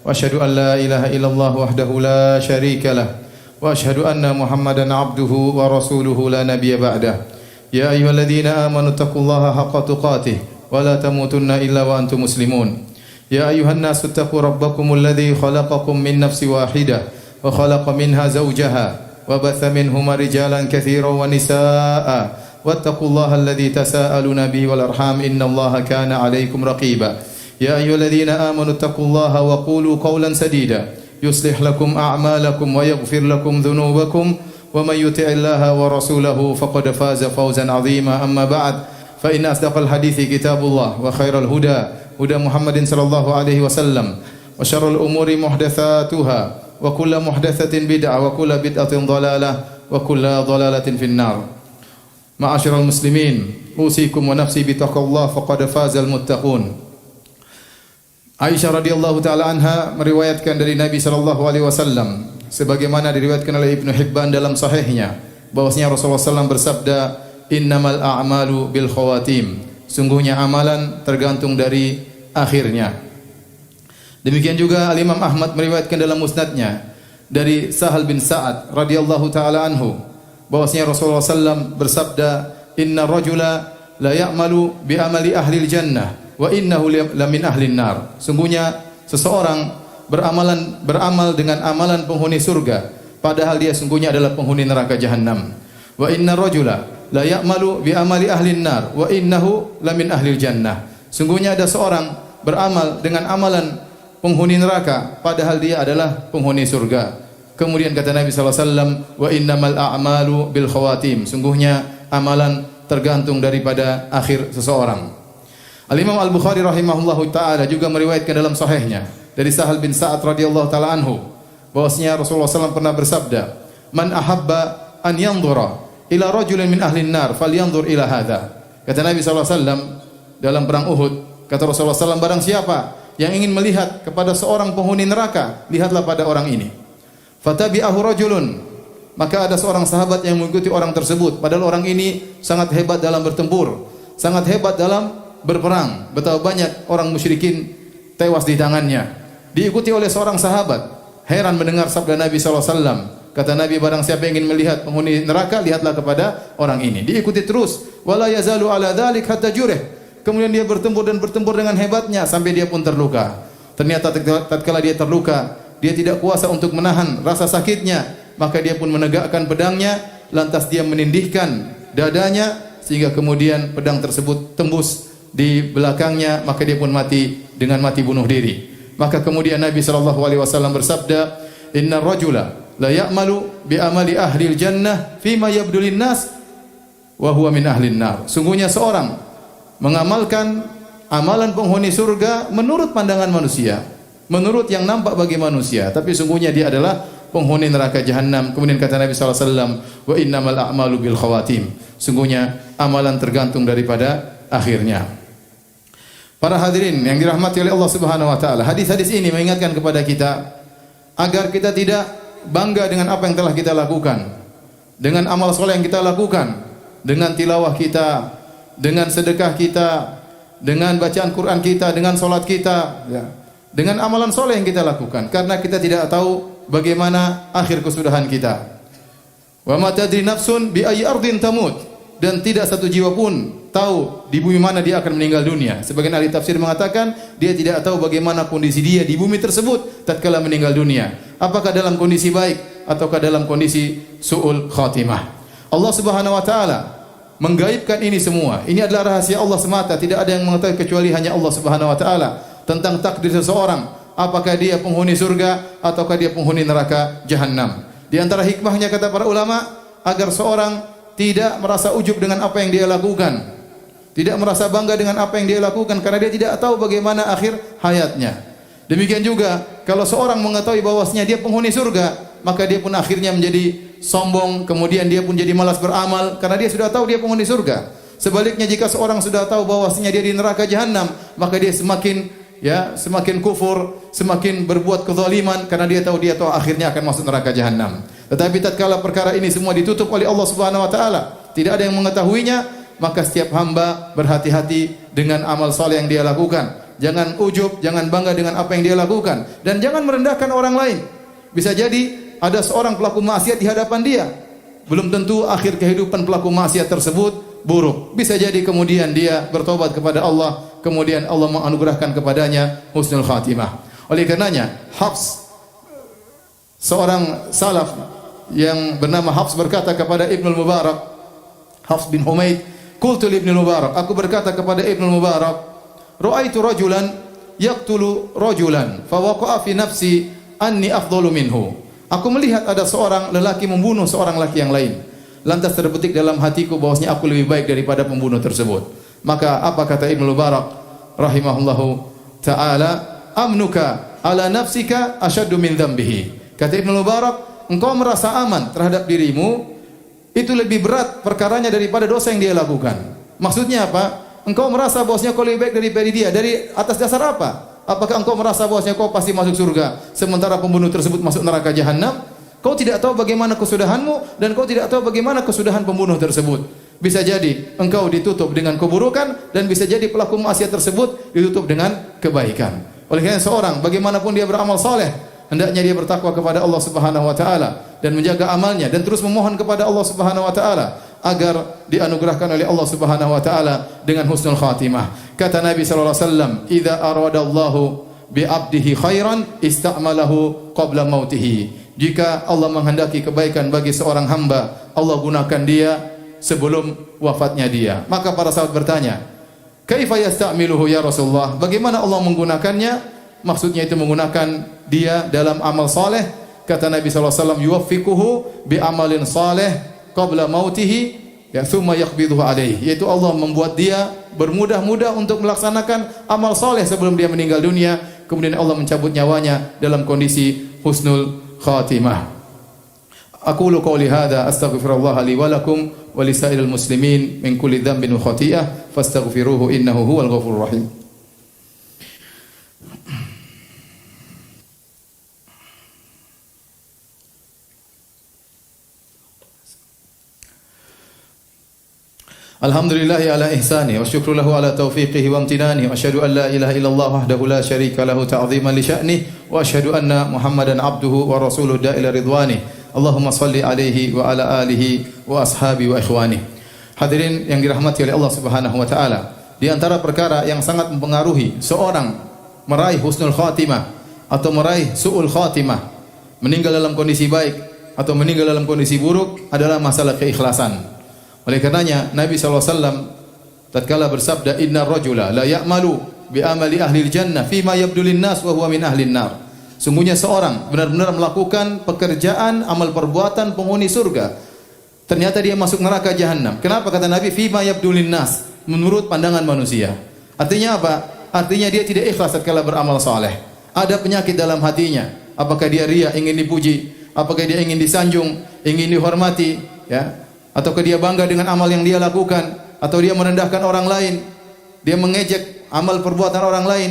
وأشهد أن لا إله إلا الله وحده لا شريك له وأشهد أن محمدا عبده ورسوله لا نبي بعده يا أيها الذين آمنوا اتقوا الله حق تقاته ولا تموتن إلا وأنتم مسلمون يا أيها الناس اتقوا ربكم الذي خلقكم من نفس واحدة وخلق منها زوجها وبث منهما رجالا كثيرا ونساء واتقوا الله الذي تساءلون به والأرحام إن الله كان عليكم رقيبا يا أيها الذين آمنوا اتقوا الله وقولوا قولا سديدا يصلح لكم أعمالكم ويغفر لكم ذنوبكم ومن يطع الله ورسوله فقد فاز فوزا عظيما أما بعد فإن أصدق الحديث كتاب الله وخير الهدى هدى محمد صلى الله عليه وسلم وشر الأمور محدثاتها وكل محدثة بدعة وكل بدعة ضلالة وكل ضلالة في النار معاشر المسلمين أوصيكم ونفسي بتقوى الله فقد فاز المتقون. Aisyah radhiyallahu taala anha meriwayatkan dari Nabi sallallahu alaihi wasallam sebagaimana diriwayatkan oleh Ibnu Hibban dalam sahihnya bahwasanya Rasulullah SAW bersabda innamal a'malu bil khawatim, sungguhnya amalan tergantung dari akhirnya. Demikian juga Al-Imam Ahmad meriwayatkan dalam musnadnya dari Sahal bin Sa'ad radhiyallahu taala anhu bahwasanya Rasulullah SAW bersabda inna rajula la ya'malu bi amali ahli jannah wa innahu lamin ahlin nar, sungguhnya seseorang beramal dengan amalan penghuni surga padahal dia sungguhnya adalah penghuni neraka jahanam. Wa inna rajula la ya'malu bi amali ahlin nar wa innahu lamin ahlil jannah, sungguhnya ada seorang beramal dengan amalan penghuni neraka padahal dia adalah penghuni surga. Kemudian kata Nabi sallallahu alaihi wasallam wa innamal a'malu bil khawatim, sungguhnya amalan tergantung daripada akhir seseorang. Al-Imam Al-Bukhari rahimahullahu taala juga meriwayatkan dalam sahihnya dari Sahal bin Sa'ad radhiyallahu taala anhu bahwasanya Rasulullah SAW pernah bersabda, "Man ahabba an yanzura ila rajulin min ahli an-nar falyanzur ila hadza." Kata Nabi sallallahu alaihi wasallam dalam perang Uhud, kata Rasulullah SAW, barang siapa yang ingin melihat kepada seorang penghuni neraka, lihatlah pada orang ini. Fatabi'ahu rajulun, maka ada seorang sahabat yang mengikuti orang tersebut padahal orang ini sangat hebat dalam bertempur, sangat hebat dalam berperang. Betapa banyak orang musyrikin tewas di tangannya. Diikuti oleh seorang sahabat. Heran mendengar sabda Nabi sallallahu alaihi wasallam. Kata Nabi, barang siapa yang ingin melihat penghuni neraka, lihatlah kepada orang ini. Diikuti terus. Wala yazalu ala dzalik hatta jurih. Kemudian dia bertempur dan bertempur dengan hebatnya sampai dia pun terluka. Ternyata tatkala dia terluka, dia tidak kuasa untuk menahan rasa sakitnya, maka dia pun menegakkan pedangnya, lantas dia menindihkan dadanya sehingga kemudian pedang tersebut tembus di belakangnya, maka dia pun mati dengan mati bunuh diri. Maka kemudian Nabi sallallahu alaihi wasallam bersabda, "Innar rajula la ya'malu bi amali ahli jannah fima yabdu lin-nas wa huwa min ahli nar." Sungguhnya seorang mengamalkan amalan penghuni surga menurut pandangan manusia, menurut yang nampak bagi manusia, tapi sungguhnya dia adalah penghuni neraka jahanam. Kemudian kata Nabi sallallahu alaihi wasallam, "Wa innamal a'malu bil khawatim." Sungguhnya amalan tergantung daripada akhirnya. Para hadirin yang dirahmati oleh Allah Subhanahu wa taala, hadis-hadis ini mengingatkan kepada kita agar kita tidak bangga dengan apa yang telah kita lakukan, dengan amal soleh yang kita lakukan, dengan tilawah kita, dengan sedekah kita, dengan bacaan Quran kita, dengan salat kita, ya, dengan amalan soleh yang kita lakukan, karena kita tidak tahu bagaimana akhir kesudahan kita. Wa ma tadri nafsun bi ayyi ardin tamut, dan tidak satu jiwa pun tahu di bumi mana dia akan meninggal dunia. Sebagian ahli tafsir mengatakan dia tidak tahu bagaimana kondisi dia di bumi tersebut tatkala meninggal dunia. Apakah dalam kondisi baik ataukah dalam kondisi su'ul khatimah. Allah Subhanahu wa taala menggaibkan ini semua. Ini adalah rahasia Allah semata, tidak ada yang mengetahui kecuali hanya Allah Subhanahu wa taala tentang takdir seseorang, apakah dia penghuni surga ataukah dia penghuni neraka jahanam. Di antara hikmahnya kata para ulama agar seorang tidak merasa ujub dengan apa yang dia lakukan, tidak merasa bangga dengan apa yang dia lakukan karena dia tidak tahu bagaimana akhir hayatnya. Demikian juga kalau seorang mengetahui bahwasanya dia penghuni surga, maka dia pun akhirnya menjadi sombong, kemudian dia pun jadi malas beramal karena dia sudah tahu dia penghuni surga. Sebaliknya jika seorang sudah tahu bahwasanya dia di neraka jahanam, maka dia semakin kufur, semakin berbuat kezaliman karena dia tahu akhirnya akan masuk neraka jahanam. Tetapi tatkala perkara ini semua ditutup oleh Allah Subhanahu wa taala, tidak ada yang mengetahuinya, maka setiap hamba berhati-hati dengan amal saleh yang dia lakukan. Jangan ujub, jangan bangga dengan apa yang dia lakukan, dan jangan merendahkan orang lain. Bisa jadi ada seorang pelaku maksiat di hadapan dia, belum tentu akhir kehidupan pelaku maksiat tersebut buruk. Bisa jadi kemudian dia bertobat kepada Allah, kemudian Allah menganugerahkan kepadanya husnul khatimah. Oleh karenanya, Hafs, seorang salaf yang bernama Hafs, berkata kepada Ibnu Mubarak, Hafs bin Humaid, qultu li Ibnu Mubarak, aku berkata kepada Ibnu Mubarak, ra'aitu rajulan yaqtulu rajulan fa waqa'a fi nafsi anni afdalu minhu. Aku melihat ada seorang lelaki membunuh seorang lelaki yang lain. Lantas terbetik dalam hatiku bahwasanya aku lebih baik daripada pembunuh tersebut. Maka apa kata Ibnu Mubarak rahimahullahu taala, amnuka ala nafsika asyaddu min dzambihi. Kata Ibnu Mubarak, engkau merasa aman terhadap dirimu itu lebih berat perkaranya daripada dosa yang dia lakukan. Maksudnya apa? Engkau merasa bahwasanya kau lebih baik daripada dia. Dari atas dasar apa? Apakah engkau merasa bahwasanya kau pasti masuk surga sementara pembunuh tersebut masuk neraka jahanam? Kau tidak tahu bagaimana kesudahanmu dan kau tidak tahu bagaimana kesudahan pembunuh tersebut. Bisa jadi engkau ditutup dengan keburukan dan bisa jadi pelaku maksiat tersebut ditutup dengan kebaikan. Oleh karena seorang bagaimanapun dia beramal saleh, hendaknya dia bertakwa kepada Allah Subhanahu wa taala dan menjaga amalnya dan terus memohon kepada Allah Subhanahu wa taala agar dianugerahkan oleh Allah Subhanahu wa taala dengan husnul khatimah. Kata Nabi sallallahu alaihi wasallam, "Idza aradallahu bi 'abdihi khairan ista'malahu qabla mautihi." Jika Allah menghendaki kebaikan bagi seorang hamba, Allah gunakan dia sebelum wafatnya dia. Maka para sahabat bertanya, "Kaifa yasta'miluhu ya Rasulullah?" Bagaimana Allah menggunakannya? Maksudnya itu menggunakan dia dalam amal saleh. Kata Nabi sallallahu alaihi wasallam, "Yuwaffiquhu bi amalin saleh qabla mautihi ya thumma yaqbiduhu alaihi." Yaitu Allah membuat dia bermudah-mudah untuk melaksanakan amal saleh sebelum dia meninggal dunia, kemudian Allah mencabut nyawanya dalam kondisi husnul khatimah. Aqulu qouli hadza astaghfirullah li wa lakum wa lisairil muslimin min kulli dhanbin wa khati'ah fastaghfiruhu innahu huwal ghafurur rahim. Alhamdulillahi ala ihsani wa syukru lahu ala taufiqihi wa amtinani wa asyhadu an la ilaha illallah wahdahu la syarika lahu ta'ziman li sya'nihi wa asyhadu anna Muhammadan abduhu wa rasuluhu da'ila ridwani. Allahumma salli alaihi wa ala alihi wa ashabi wa ikhwani. Hadirin yang dirahmati oleh Allah Subhanahu wa taala, di antara perkara yang sangat mempengaruhi seorang meraih husnul khatimah atau meraih su'ul khatimah, meninggal dalam kondisi baik atau meninggal dalam kondisi buruk, adalah masalah keikhlasan. Oleh karenanya Nabi SAW tatkala bersabda, "Innar rajula la ya'malu bi amali ahli jannah fi ma yabdu lin-nas wa huwa min ahli nar." Sungguhnya seorang benar-benar melakukan pekerjaan amal perbuatan penghuni surga, ternyata dia masuk neraka jahanam. Kenapa? Kata Nabi, "Fi ma yabdu lin-nas," menurut pandangan manusia. Artinya apa? Artinya dia tidak ikhlas tatkala beramal saleh. Ada penyakit dalam hatinya. Apakah dia riya, ingin dipuji? Apakah dia ingin disanjung, ingin dihormati, ya? Ataukah dia bangga dengan amal yang dia lakukan, atau dia merendahkan orang lain, dia mengejek amal perbuatan orang lain,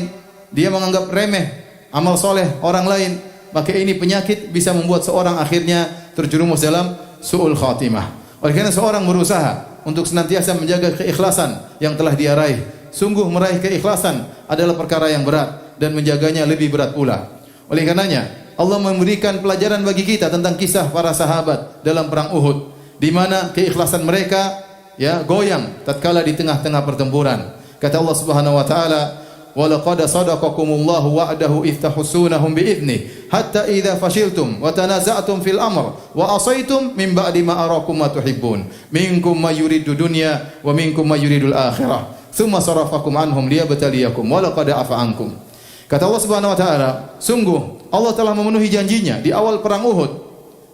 dia menganggap remeh amal soleh orang lain, maka ini penyakit bisa membuat seorang akhirnya terjerumus dalam su'ul khatimah. Oleh karena seorang berusaha untuk senantiasa menjaga keikhlasan yang telah dia raih. Sungguh meraih keikhlasan adalah perkara yang berat dan menjaganya lebih berat pula. Oleh karenanya Allah memberikan pelajaran bagi kita tentang kisah para sahabat dalam perang Uhud, di mana keikhlasan mereka ya goyang tatkala di tengah-tengah pertempuran. Kata Allah Subhanahu wa taala, "Wa laqad sadaqakumullahu wa'dahu idh tahussunahum bi'idzni hatta idza fashiltum wa tanaza'tum fil amr wa asaitum min ba'di ma arakum ma tuhibbun minkum may yuridu dunya wa minkum may yuridul akhirah thumma sarafakum anhum liyabtaliyakum wa laqad afa ankum." Kata Allah Subhanahu wa taala, sungguh Allah telah memenuhi janjinya di awal perang Uhud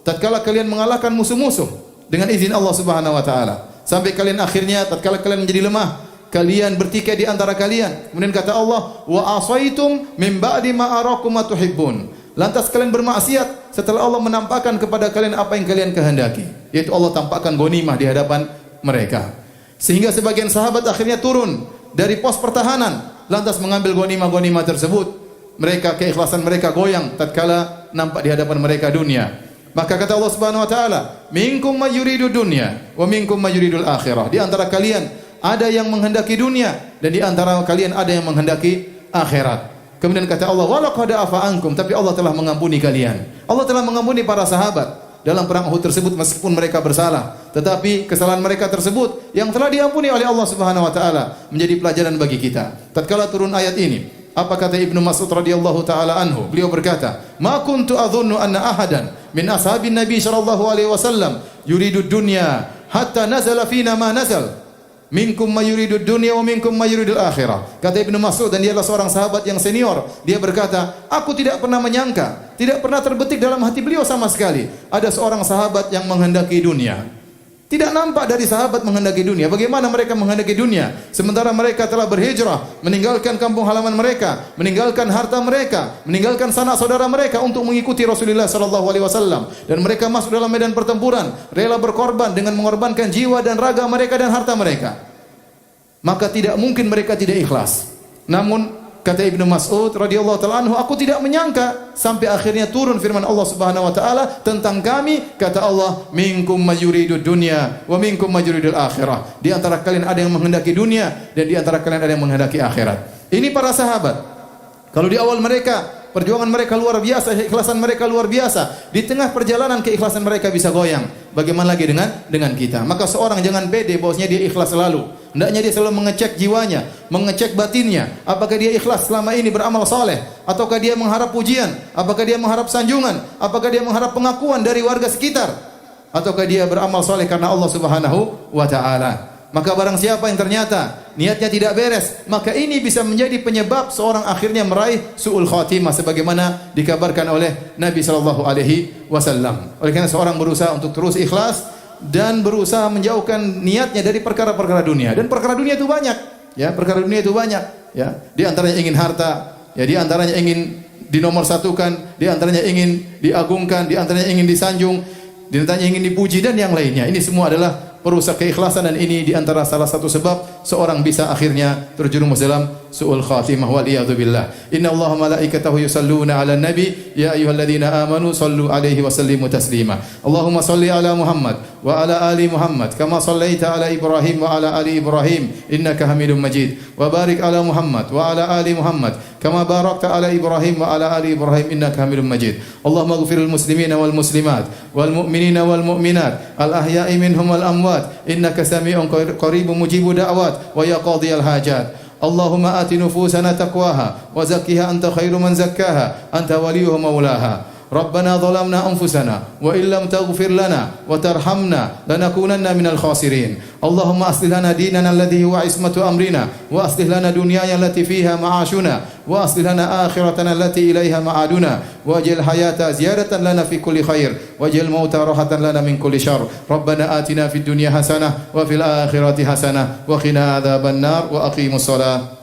tatkala kalian mengalahkan musuh-musuh dengan izin Allah Subhanahu wa taala, sampai kalian akhirnya tatkala kalian menjadi lemah, kalian bertikai di antara kalian. Kemudian kata Allah, "Wa asaitum min ba'di ma arakum ma tuhibbun." Lantas kalian bermaksiat setelah Allah menampakkan kepada kalian apa yang kalian kehendaki, yaitu Allah tampakkan ghanimah di hadapan mereka. Sehingga sebagian sahabat akhirnya turun dari pos pertahanan, lantas mengambil ghanimah-ghanimah tersebut. Mereka, keikhlasan mereka goyang tatkala nampak di hadapan mereka dunia. Maka kata Allah Subhanahu wa taala, "Minkum may yuridu dunya wa minkum may yuridul akhirah." Di antara kalian ada yang menghendaki dunia dan di antara kalian ada yang menghendaki akhirat. Kemudian kata Allah, walaqad afa ankum, tapi Allah telah mengampuni kalian. Allah telah mengampuni para sahabat dalam perang Uhud tersebut meskipun mereka bersalah, tetapi kesalahan mereka tersebut yang telah diampuni oleh Allah Subhanahu wa taala menjadi pelajaran bagi kita. Tatkala turun ayat ini, apa kata Ibnu Mas'ud radhiyallahu taala anhu? Beliau berkata, "Ma kuntu adhunnu anna ahadan min ashabin Nabi sallallahu alaihi wasallam yuridu dunya hatta nazala fina ma nazal. Minkum may yuridud dunya wa minkum may yuridul akhirah." Kata Ibnu Mas'ud, dan dia adalah seorang sahabat yang senior. Dia berkata, aku tidak pernah menyangka, tidak pernah terbetik dalam hati beliau sama sekali ada seorang sahabat yang menghendaki dunia. Tidak nampak dari sahabat menghendaki dunia. Bagaimana mereka menghendaki dunia sementara mereka telah berhijrah, meninggalkan kampung halaman mereka, meninggalkan harta mereka, meninggalkan sanak saudara mereka untuk mengikuti Rasulullah sallallahu alaihi wasallam, dan mereka masuk dalam medan pertempuran, rela berkorban dengan mengorbankan jiwa dan raga mereka dan harta mereka. Maka tidak mungkin mereka tidak ikhlas. Namun kata Ibnu Mas'ud radhiyallahu taala anhu, aku tidak menyangka sampai akhirnya turun firman Allah Subhanahu wa taala tentang kami. Kata Allah, minkum mayyuridu dunya wa minkum mayyuridul akhirah. Di antara kalian ada yang menghendaki dunia dan di antara kalian ada yang menghendaki akhirat. Ini para sahabat. Kalau di awal mereka, perjuangan mereka luar biasa, keikhlasan mereka luar biasa. Di tengah perjalanan keikhlasan mereka bisa goyang. Bagaimana lagi dengan kita? Maka seorang jangan pede bahwasanya dia ikhlas selalu. Hendaknya dia selalu mengecek jiwanya, mengecek batinnya. Apakah dia ikhlas selama ini beramal saleh, ataukah dia mengharap pujian, apakah dia mengharap sanjungan, apakah dia mengharap pengakuan dari warga sekitar, ataukah dia beramal saleh karena Allah Subhanahu wa taala. Maka barang siapa yang ternyata niatnya tidak beres, maka ini bisa menjadi penyebab seorang akhirnya meraih su'ul khatimah sebagaimana dikabarkan oleh Nabi sallallahu alaihi wasallam. Oleh karena seorang berusaha untuk terus ikhlas dan berusaha menjauhkan niatnya dari perkara-perkara dunia. Dan perkara dunia itu banyak, ya, perkara dunia itu banyak, ya. Di antaranya ingin harta, ya, di antaranya ingin dinomorsatukan, di antaranya ingin diagungkan, di antaranya ingin disanjung, di antaranya ingin dipuji dan yang lainnya. Ini semua adalah perusak keikhlasan, dan ini di antara salah satu sebab seorang bisa akhirnya terjerumus dalam su'ul khatimah wal iyadu billah. Inna Allaha malaikatahu yusalluna 'alan nabi ya ayyuhalladzina amanu sallu 'alaihi wa sallimu taslima. Allahumma salli 'ala Muhammad wa 'ala ali Muhammad kama sallaita 'ala Ibrahim wa 'ala ali Ibrahim innaka Hamidum Majid. Wa barik 'ala Muhammad wa 'ala ali Muhammad kama barakta 'ala Ibrahim wa 'ala ali Ibrahim innaka Hamidum Majid. Allahumma ighfiril muslimina wal muslimat wal mu'minina wal mu'minat al ahya'i minhum wal amwat innaka sami'un qaribun mujibud da'wat wa ya qadhiyal hajat. Allahumma ati nufusana taqwaha wa zakkiha anta khairu man zakkaha anta waliyuha maulaha. Rabbana zalamna anfusana wa illam taghfir lana wa tarhamna lanakunanna minal khasirin. Allahumma aslih lana dinana alladhi huwa ismatu amrina wa aslih lana dunyana allati fiha ma'ashuna wa aslih lana akhiratana allati ilaiha ma'aduna waj'al hayata ziyadatan lana fi kulli khair waj'al mauta rahatan lana min kulli syarr. Rabbana atina fid dunya hasanah wa fil akhirati hasanah wa qina adzaban nar wa aqimus shalah.